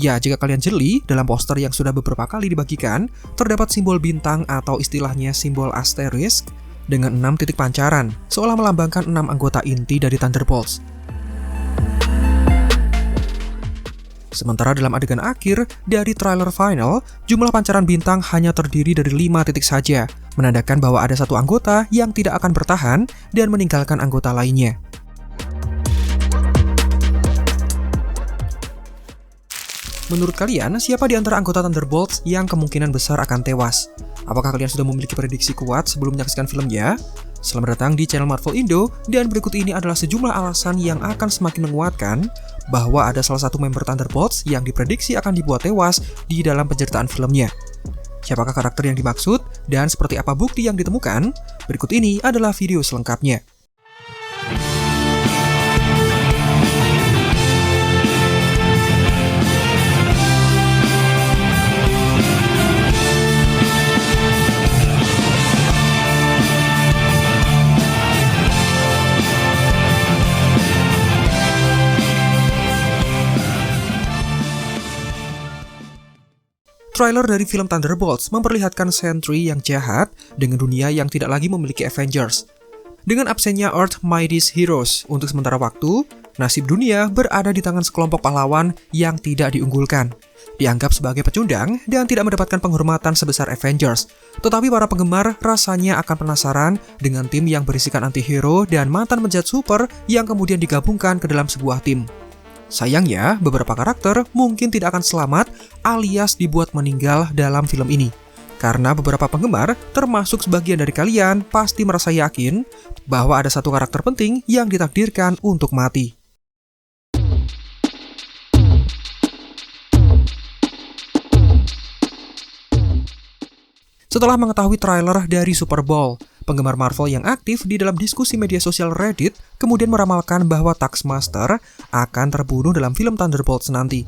Ya, jika kalian jeli, dalam poster yang sudah beberapa kali dibagikan, terdapat simbol bintang atau istilahnya simbol asterisk dengan 6 titik pancaran, seolah melambangkan 6 anggota inti dari Thunderbolts. Sementara dalam adegan akhir dari trailer final, jumlah pancaran bintang hanya terdiri dari 5 titik saja, menandakan bahwa ada satu anggota yang tidak akan bertahan dan meninggalkan anggota lainnya. Menurut kalian, siapa di antara anggota Thunderbolts yang kemungkinan besar akan tewas? Apakah kalian sudah memiliki prediksi kuat sebelum menyaksikan filmnya? Selamat datang di channel Marvel Indo, dan berikut ini adalah sejumlah alasan yang akan semakin menguatkan bahwa ada salah satu member Thunderbolts yang diprediksi akan dibuat tewas di dalam penceritaan filmnya. Siapakah karakter yang dimaksud, dan seperti apa bukti yang ditemukan? Berikut ini adalah video selengkapnya. Trailer dari film Thunderbolts memperlihatkan Sentry yang jahat dengan dunia yang tidak lagi memiliki Avengers. Dengan absennya Earth's Mightiest Heroes untuk sementara waktu, nasib dunia berada di tangan sekelompok pahlawan yang tidak diunggulkan, dianggap sebagai pecundang dan tidak mendapatkan penghormatan sebesar Avengers. Tetapi para penggemar rasanya akan penasaran dengan tim yang berisikan anti-hero dan mantan penjahat super yang kemudian digabungkan ke dalam sebuah tim. Sayangnya, beberapa karakter mungkin tidak akan selamat alias dibuat meninggal dalam film ini. Karena beberapa penggemar, termasuk sebagian dari kalian, pasti merasa yakin bahwa ada satu karakter penting yang ditakdirkan untuk mati. Setelah mengetahui trailer dari Super Bowl, penggemar Marvel yang aktif di dalam diskusi media sosial Reddit kemudian meramalkan bahwa Taskmaster akan terbunuh dalam film Thunderbolts nanti.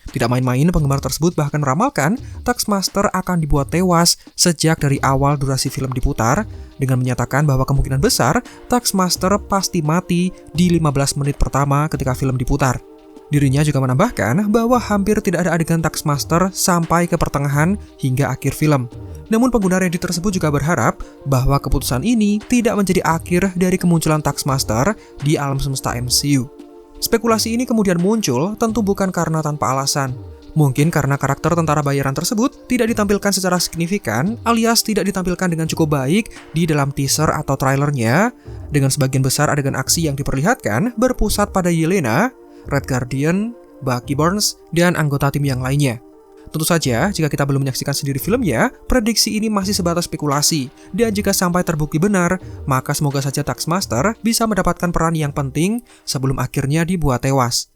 Tidak main-main, penggemar tersebut bahkan meramalkan Taskmaster akan dibuat tewas sejak dari awal durasi film diputar, dengan menyatakan bahwa kemungkinan besar Taskmaster pasti mati di 15 menit pertama ketika film diputar. Dirinya juga menambahkan bahwa hampir tidak ada adegan Taskmaster sampai ke pertengahan hingga akhir film. Namun pengguna Reddit tersebut juga berharap bahwa keputusan ini tidak menjadi akhir dari kemunculan Taskmaster di alam semesta MCU. Spekulasi ini kemudian muncul tentu bukan karena tanpa alasan. Mungkin karena karakter tentara bayaran tersebut tidak ditampilkan secara signifikan alias tidak ditampilkan dengan cukup baik di dalam teaser atau trailernya, dengan sebagian besar adegan aksi yang diperlihatkan berpusat pada Yelena, Red Guardian, Bucky Barnes, dan anggota tim yang lainnya. Tentu saja, jika kita belum menyaksikan sendiri filmnya, prediksi ini masih sebatas spekulasi, dan jika sampai terbukti benar, maka semoga saja Taskmaster bisa mendapatkan peran yang penting sebelum akhirnya dibuat tewas.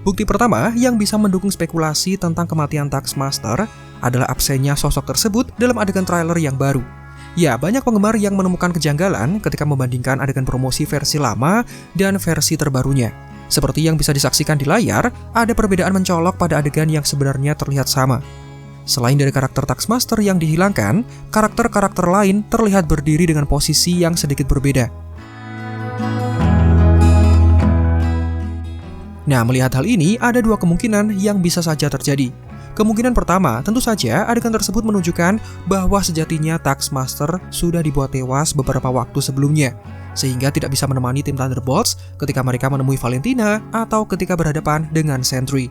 Bukti pertama yang bisa mendukung spekulasi tentang kematian Taskmaster adalah absennya sosok tersebut dalam adegan trailer yang baru. Ya, banyak penggemar yang menemukan kejanggalan ketika membandingkan adegan promosi versi lama dan versi terbarunya. Seperti yang bisa disaksikan di layar, ada perbedaan mencolok pada adegan yang sebenarnya terlihat sama. Selain dari karakter Taskmaster yang dihilangkan, karakter-karakter lain terlihat berdiri dengan posisi yang sedikit berbeda. Nah, melihat hal ini, ada dua kemungkinan yang bisa saja terjadi. Kemungkinan pertama, tentu saja adegan tersebut menunjukkan bahwa sejatinya Taskmaster sudah dibuat tewas beberapa waktu sebelumnya, sehingga tidak bisa menemani tim Thunderbolts ketika mereka menemui Valentina atau ketika berhadapan dengan Sentry.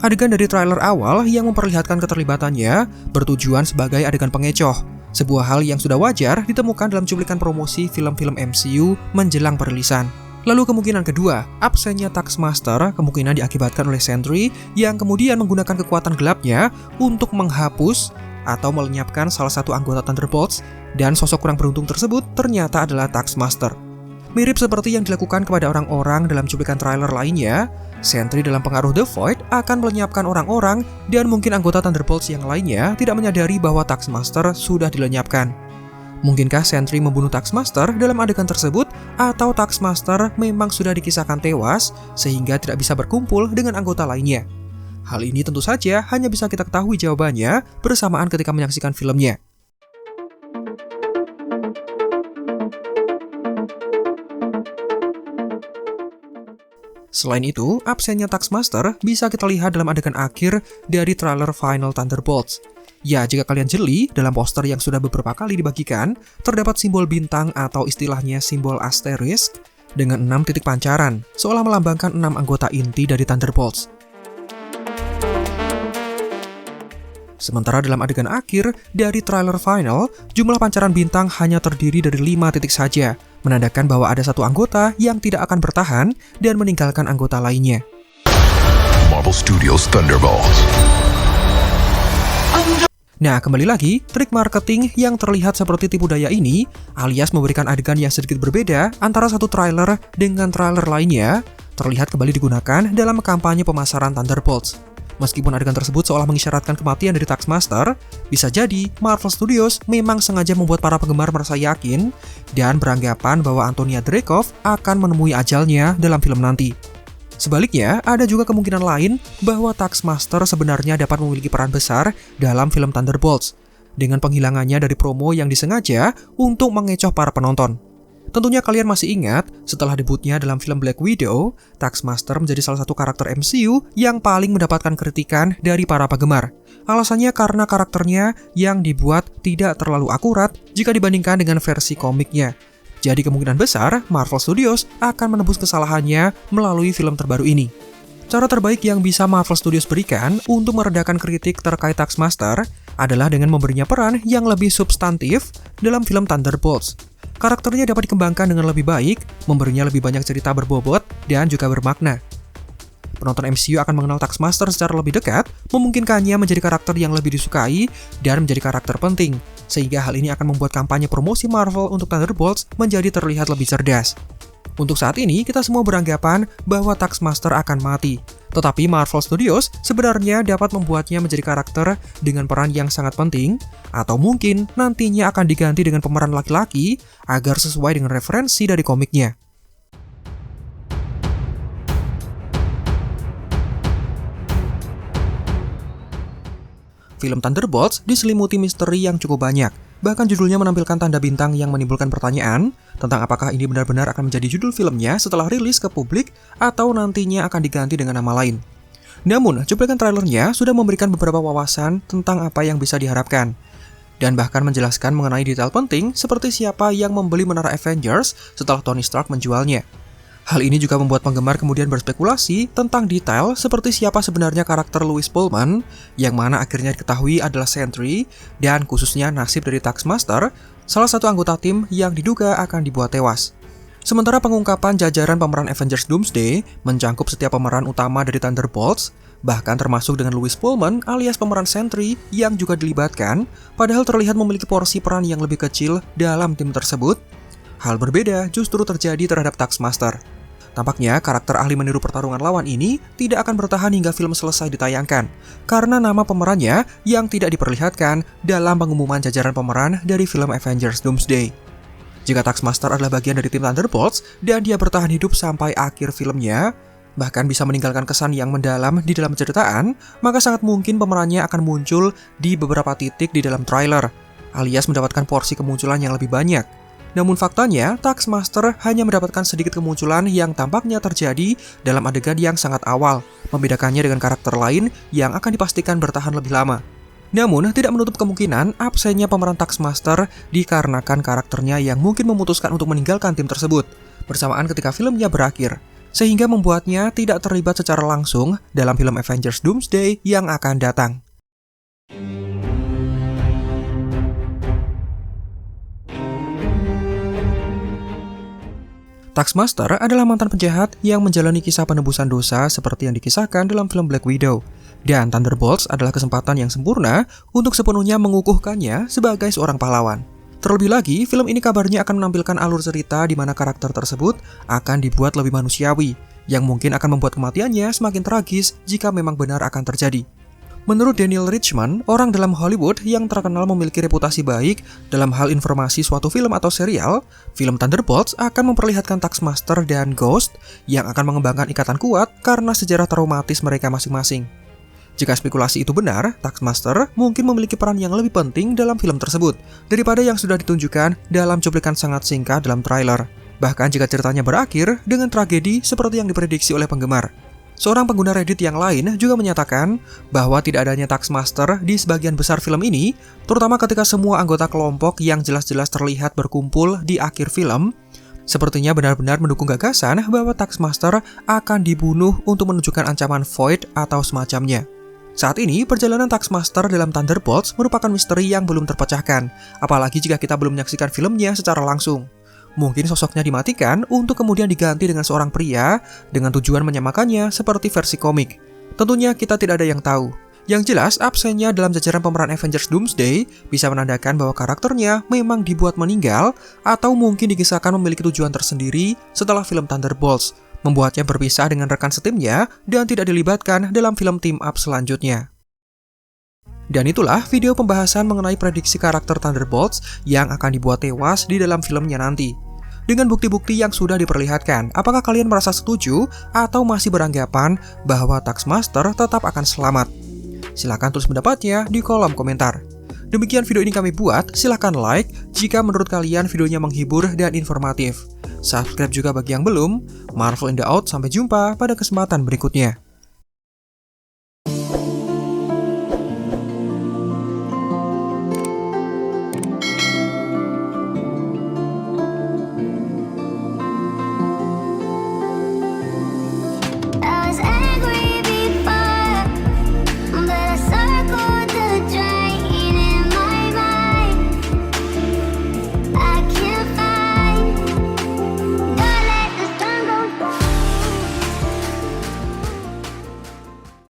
Adegan dari trailer awal yang memperlihatkan keterlibatannya bertujuan sebagai adegan pengecoh, sebuah hal yang sudah wajar ditemukan dalam cuplikan promosi film-film MCU menjelang perilisan. Lalu kemungkinan kedua, absennya Taskmaster kemungkinan diakibatkan oleh Sentry yang kemudian menggunakan kekuatan gelapnya untuk menghapus atau melenyapkan salah satu anggota Thunderbolts, dan sosok kurang beruntung tersebut ternyata adalah Taskmaster. Mirip seperti yang dilakukan kepada orang-orang dalam cuplikan trailer lainnya, Sentry dalam pengaruh The Void akan melenyapkan orang-orang dan mungkin anggota Thunderbolts yang lainnya tidak menyadari bahwa Taskmaster sudah dilenyapkan. Mungkinkah Sentry membunuh Taskmaster dalam adegan tersebut, atau Taskmaster memang sudah dikisahkan tewas sehingga tidak bisa berkumpul dengan anggota lainnya? Hal ini tentu saja hanya bisa kita ketahui jawabannya bersamaan ketika menyaksikan filmnya. Selain itu, absennya Taskmaster bisa kita lihat dalam adegan akhir dari trailer Final Thunderbolts. Ya, jika kalian jeli, dalam poster yang sudah beberapa kali dibagikan, terdapat simbol bintang atau istilahnya simbol asterisk dengan 6 titik pancaran, seolah melambangkan 6 anggota inti dari Thunderbolts. Sementara dalam adegan akhir dari trailer final, jumlah pancaran bintang hanya terdiri dari 5 titik saja, menandakan bahwa ada satu anggota yang tidak akan bertahan dan meninggalkan anggota lainnya. Marvel Studios Thunderbolts. Nah, kembali lagi, trik marketing yang terlihat seperti tipu daya ini, alias memberikan adegan yang sedikit berbeda antara satu trailer dengan trailer lainnya, terlihat kembali digunakan dalam kampanye pemasaran Thunderbolts. Meskipun adegan tersebut seolah mengisyaratkan kematian dari Taskmaster, bisa jadi Marvel Studios memang sengaja membuat para penggemar merasa yakin dan beranggapan bahwa Antonia Dreykov akan menemui ajalnya dalam film nanti. Sebaliknya, ada juga kemungkinan lain bahwa Taskmaster sebenarnya dapat memiliki peran besar dalam film Thunderbolts, dengan penghilangannya dari promo yang disengaja untuk mengecoh para penonton. Tentunya kalian masih ingat, setelah debutnya dalam film Black Widow, Taskmaster menjadi salah satu karakter MCU yang paling mendapatkan kritikan dari para penggemar. Alasannya karena karakternya yang dibuat tidak terlalu akurat jika dibandingkan dengan versi komiknya. Jadi kemungkinan besar Marvel Studios akan menebus kesalahannya melalui film terbaru ini. Cara terbaik yang bisa Marvel Studios berikan untuk meredakan kritik terkait Taskmaster adalah dengan memberinya peran yang lebih substantif dalam film Thunderbolts. Karakternya dapat dikembangkan dengan lebih baik, memberinya lebih banyak cerita berbobot, dan juga bermakna. Penonton MCU akan mengenal Taskmaster secara lebih dekat, memungkinkannya menjadi karakter yang lebih disukai dan menjadi karakter penting, sehingga hal ini akan membuat kampanye promosi Marvel untuk Thunderbolts menjadi terlihat lebih cerdas. Untuk saat ini, kita semua beranggapan bahwa Taskmaster akan mati. Tetapi Marvel Studios sebenarnya dapat membuatnya menjadi karakter dengan peran yang sangat penting, atau mungkin nantinya akan diganti dengan pemeran laki-laki agar sesuai dengan referensi dari komiknya. Film Thunderbolts diselimuti misteri yang cukup banyak. Bahkan judulnya menampilkan tanda bintang yang menimbulkan pertanyaan tentang apakah ini benar-benar akan menjadi judul filmnya setelah rilis ke publik atau nantinya akan diganti dengan nama lain. Namun, cuplikan trailernya sudah memberikan beberapa wawasan tentang apa yang bisa diharapkan, dan bahkan menjelaskan mengenai detail penting seperti siapa yang membeli menara Avengers setelah Tony Stark menjualnya. Hal ini juga membuat penggemar kemudian berspekulasi tentang detail seperti siapa sebenarnya karakter Louis Pullman, yang mana akhirnya diketahui adalah Sentry, dan khususnya nasib dari Taskmaster, salah satu anggota tim yang diduga akan dibuat tewas. Sementara pengungkapan jajaran pemeran Avengers Doomsday mencangkup setiap pemeran utama dari Thunderbolts, bahkan termasuk dengan Louis Pullman alias pemeran Sentry yang juga dilibatkan, padahal terlihat memiliki porsi peran yang lebih kecil dalam tim tersebut. Hal berbeda justru terjadi terhadap Taskmaster. Tampaknya karakter ahli meniru pertarungan lawan ini tidak akan bertahan hingga film selesai ditayangkan, karena nama pemerannya yang tidak diperlihatkan dalam pengumuman jajaran pemeran dari film Avengers Doomsday. Jika Taskmaster adalah bagian dari tim Thunderbolts dan dia bertahan hidup sampai akhir filmnya, bahkan bisa meninggalkan kesan yang mendalam di dalam ceritaan, maka sangat mungkin pemerannya akan muncul di beberapa titik di dalam trailer, alias mendapatkan porsi kemunculan yang lebih banyak. Namun faktanya, Taskmaster hanya mendapatkan sedikit kemunculan yang tampaknya terjadi dalam adegan yang sangat awal, membedakannya dengan karakter lain yang akan dipastikan bertahan lebih lama. Namun, tidak menutup kemungkinan absennya pemeran Taskmaster dikarenakan karakternya yang mungkin memutuskan untuk meninggalkan tim tersebut, bersamaan ketika filmnya berakhir, sehingga membuatnya tidak terlibat secara langsung dalam film Avengers Doomsday yang akan datang. Taskmaster adalah mantan penjahat yang menjalani kisah penebusan dosa seperti yang dikisahkan dalam film Black Widow. Dan Thunderbolts adalah kesempatan yang sempurna untuk sepenuhnya mengukuhkannya sebagai seorang pahlawan. Terlebih lagi, film ini kabarnya akan menampilkan alur cerita di mana karakter tersebut akan dibuat lebih manusiawi, yang mungkin akan membuat kematiannya semakin tragis jika memang benar akan terjadi. Menurut Daniel Richtman, orang dalam Hollywood yang terkenal memiliki reputasi baik dalam hal informasi suatu film atau serial, film Thunderbolts akan memperlihatkan Taskmaster dan Ghost yang akan mengembangkan ikatan kuat karena sejarah traumatis mereka masing-masing. Jika spekulasi itu benar, Taskmaster mungkin memiliki peran yang lebih penting dalam film tersebut daripada yang sudah ditunjukkan dalam cuplikan sangat singkat dalam trailer. Bahkan jika ceritanya berakhir dengan tragedi seperti yang diprediksi oleh penggemar. Seorang pengguna Reddit yang lain juga menyatakan bahwa tidak adanya Taskmaster di sebagian besar film ini, terutama ketika semua anggota kelompok yang jelas-jelas terlihat berkumpul di akhir film, sepertinya benar-benar mendukung gagasan bahwa Taskmaster akan dibunuh untuk menunjukkan ancaman Void atau semacamnya. Saat ini, perjalanan Taskmaster dalam Thunderbolts merupakan misteri yang belum terpecahkan, apalagi jika kita belum menyaksikan filmnya secara langsung. Mungkin sosoknya dimatikan untuk kemudian diganti dengan seorang pria dengan tujuan menyamakannya seperti versi komik. Tentunya kita tidak ada yang tahu. Yang jelas, absennya dalam jajaran pemeran Avengers Doomsday bisa menandakan bahwa karakternya memang dibuat meninggal atau mungkin dikisahkan memiliki tujuan tersendiri setelah film Thunderbolts, membuatnya berpisah dengan rekan setimnya dan tidak dilibatkan dalam film team up selanjutnya. Dan itulah video pembahasan mengenai prediksi karakter Thunderbolts yang akan dibuat tewas di dalam filmnya nanti. Dengan bukti-bukti yang sudah diperlihatkan, apakah kalian merasa setuju atau masih beranggapan bahwa Taskmaster tetap akan selamat? Silahkan tulis pendapatnya di kolom komentar. Demikian video ini kami buat, silahkan like jika menurut kalian videonya menghibur dan informatif. Subscribe juga bagi yang belum. Marvel in the Out, sampai jumpa pada kesempatan berikutnya.